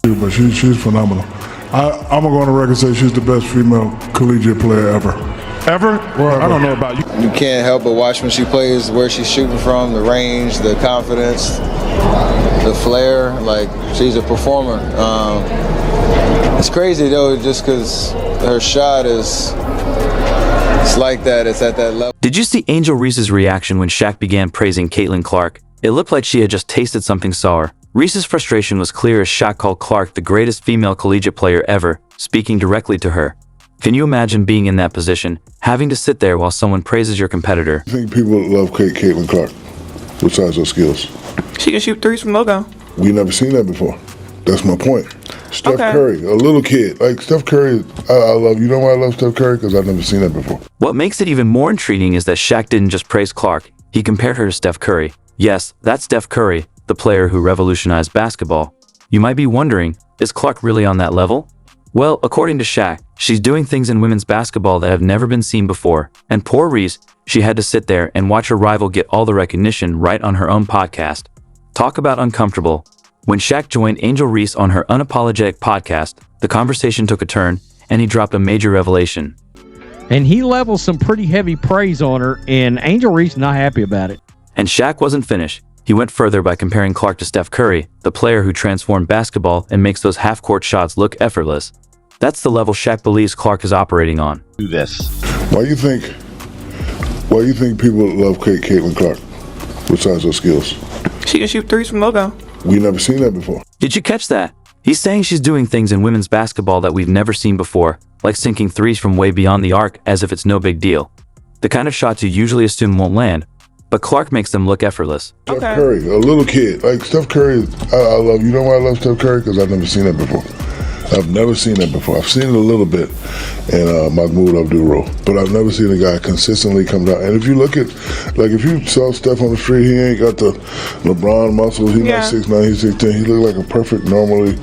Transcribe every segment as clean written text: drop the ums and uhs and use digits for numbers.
But she's phenomenal. I'm gonna go on the record and say she's the best female collegiate player ever. Ever? Well, I don't know about you. You can't help but watch when she plays, where she's shooting from, the range, the confidence, the flair. Like, she's a performer. It's crazy though, just because her shot is, it's like that. It's at that level. Did you see Angel Reese's reaction when Shaq began praising Caitlin Clark? It looked like she had just tasted something sour. Reese's frustration was clear as Shaq called Clark the greatest female collegiate player ever, speaking directly to her. Can you imagine being in that position, having to sit there while someone praises your competitor? I think people love Caitlin Clark, besides her skills. She can shoot threes from logo. We never seen that before. That's my point. Steph Curry, a little kid. Like, Steph Curry, I love, you know why I love Steph Curry? Because I've never seen that before. What makes it even more intriguing is that Shaq didn't just praise Clark, he compared her to Steph Curry. Yes, that's Steph Curry, the player who revolutionized basketball. You might be wondering, is Clark really on that level? Well, according to Shaq, she's doing things in women's basketball that have never been seen before. And poor Reese, she had to sit there and watch her rival get all the recognition right on her own podcast. Talk about uncomfortable. When Shaq joined Angel Reese on her unapologetic podcast, the conversation took a turn, and he dropped a major revelation. And he leveled some pretty heavy praise on her, and Angel Reese not happy about it. And Shaq wasn't finished. He went further by comparing Clark to Steph Curry, the player who transformed basketball and makes those half-court shots look effortless. That's the level Shaq believes Clark is operating on. Do this. Why you think people love Caitlin Clark, besides her skills? She can shoot threes from logo. We never seen that before. Did you catch that? He's saying she's doing things in women's basketball that we've never seen before, like sinking threes from way beyond the arc as if it's no big deal. The kind of shots you usually assume won't land, but Clark makes them look effortless. Steph Curry, a little kid. Like, Steph Curry, I love, you know why I love Steph Curry? Because I've never seen that before. I've never seen that before. I've seen it a little bit in Mahmoud Abdul-Roh, but I've never seen a guy consistently come down. And if you look at, like, if you saw Steph on the street, he ain't got the LeBron muscles. He's not 6'9", he's 6'10". He look like a perfect, normally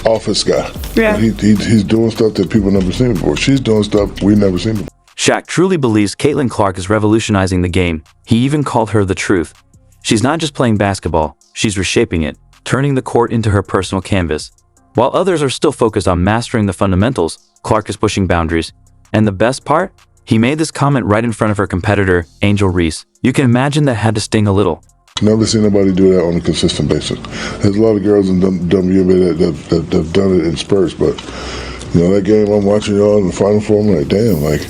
office guy. Yeah. But he's doing stuff that people never seen before. She's doing stuff we've never seen before. Shaq truly believes Caitlin Clark is revolutionizing the game. He even called her the truth. She's not just playing basketball, she's reshaping it, turning the court into her personal canvas. While others are still focused on mastering the fundamentals, Clark is pushing boundaries. And the best part? He made this comment right in front of her competitor, Angel Reese. You can imagine that had to sting a little. Never seen nobody do that on a consistent basis. There's a lot of girls in WNBA that have done it in spurts, but you know, that game I'm watching y'all in the Final Four, I'm like, damn, like,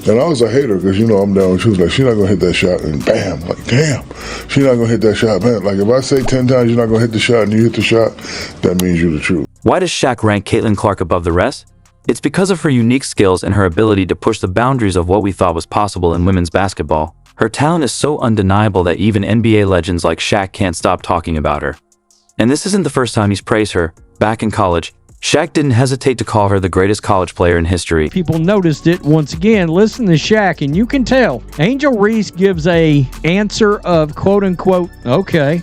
and I was a hater because, you know, I'm down. She was like, she's not going to hit that shot, and bam, like, damn, she's not going to hit that shot, man. Like, if I say 10 times you're not going to hit the shot and you hit the shot, that means you're the truth. Why does Shaq rank Caitlin Clark above the rest? It's because of her unique skills and her ability to push the boundaries of what we thought was possible in women's basketball. Her talent is so undeniable that even NBA legends like Shaq can't stop talking about her. And this isn't the first time he's praised her. Back in college, Shaq didn't hesitate to call her the greatest college player in history. People noticed it. Once again, listen to Shaq, and you can tell. Angel Reese gives a answer of quote-unquote, okay.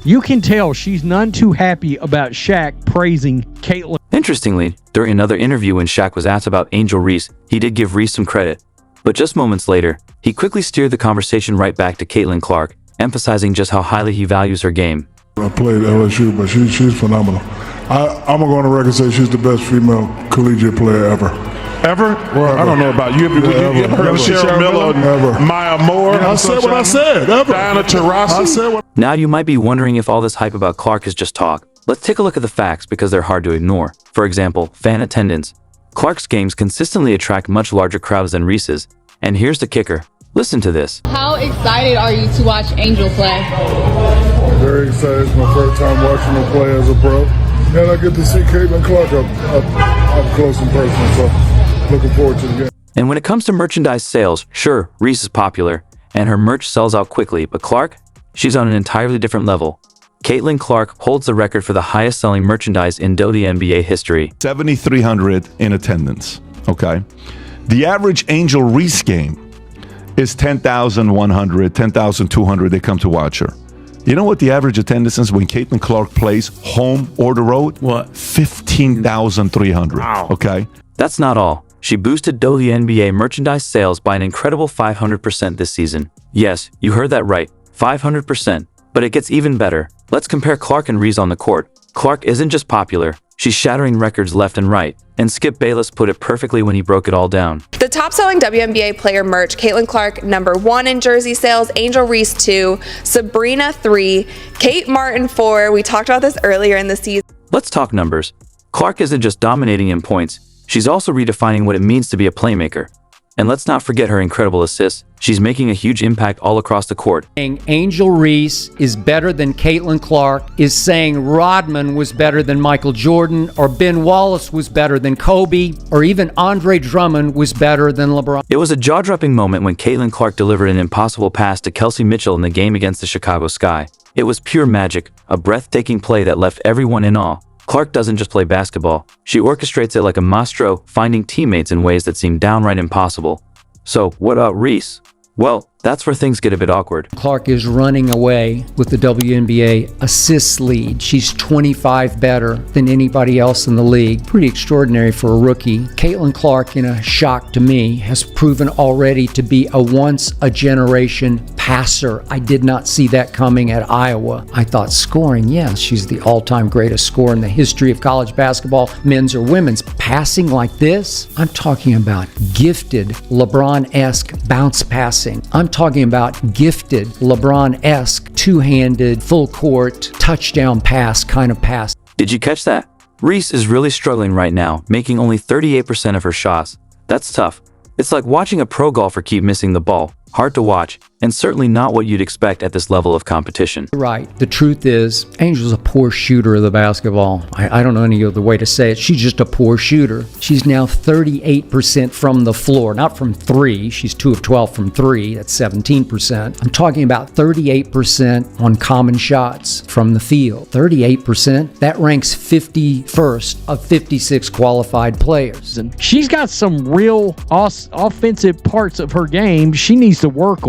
You can tell she's none too happy about Shaq praising Caitlin. Interestingly, during another interview when Shaq was asked about Angel Reese, he did give Reese some credit. But just moments later, he quickly steered the conversation right back to Caitlin Clark, emphasizing just how highly he values her game. I played LSU, but she's phenomenal. I'm going to go on the record and say she's the best female collegiate player ever. Ever? Well, I don't know about you. You ever heard of Cheryl Miller? Ever. Maya Moore? Yeah, I said what I said. Ever. Diana Taurasi? I said what. Now you might be wondering if all this hype about Clark is just talk. Let's take a look at the facts because they're hard to ignore. For example, fan attendance. Clark's games consistently attract much larger crowds than Reese's. And here's the kicker. Listen to this. How excited are you to watch Angel play? Very excited. It's my first time watching her play as a pro. And I get to see Caitlin Clark up close and personal, so looking forward to the game. And when it comes to merchandise sales, sure, Reese is popular, and her merch sells out quickly, but Clark? She's on an entirely different level. Caitlin Clark holds the record for the highest selling merchandise in WNBA history. 7,300 in attendance, okay? The average Angel Reese game is 10,100, 10,200. They come to watch her. You know what the average attendance is when Caitlin Clark plays home or the road? What? 15,300. Wow. Okay? That's not all. She boosted WNBA merchandise sales by an incredible 500% this season. Yes, you heard that right, 500%. But it gets even better. Let's compare Clark and Reese on the court. Clark isn't just popular, she's shattering records left and right, and Skip Bayless put it perfectly when he broke it all down. The top-selling WNBA player merch, Caitlin Clark, #1 in jersey sales, Angel Reese 2, Sabrina 3, Kate Martin 4. We talked about this earlier in the season. Let's talk numbers. Clark isn't just dominating in points, she's also redefining what it means to be a playmaker. And let's not forget her incredible assists. She's making a huge impact all across the court. Angel Reese is better than Caitlin Clark is saying Rodman was better than Michael Jordan, or Ben Wallace was better than Kobe, or even Andre Drummond was better than LeBron. It was a jaw-dropping moment when Caitlin Clark delivered an impossible pass to Kelsey Mitchell in the game against the Chicago Sky. It was pure magic, a breathtaking play that left everyone in awe. Clark doesn't just play basketball, she orchestrates it like a maestro, finding teammates in ways that seem downright impossible. So, what about Reese? Well, that's where things get a bit awkward. Clark is running away with the WNBA assists lead. She's 25 better than anybody else in the league. Pretty extraordinary for a rookie. Caitlin Clark, in a shock to me, has proven already to be a once-a-generation passer. I did not see that coming at Iowa. I thought scoring, yes, she's the all-time greatest scorer in the history of college basketball, men's or women's. Passing like this, I'm talking about gifted LeBron-esque bounce passing. I'm talking about gifted LeBron-esque two-handed, full-court, touchdown pass kind of pass. Did you catch that? Reese is really struggling right now, making only 38% of her shots. That's tough. It's like watching a pro golfer keep missing the ball. Hard to watch, and certainly not what you'd expect at this level of competition. Right. The truth is, Angel's a poor shooter of the basketball. I don't know any other way to say it. She's just a poor shooter. She's now 38% from the floor, not from 3. She's 2 of 12 from 3. That's 17%. I'm talking about 38% on common shots from the field. 38%? That ranks 51st of 56 qualified players. She's got some real offensive parts of her game she needs to work on.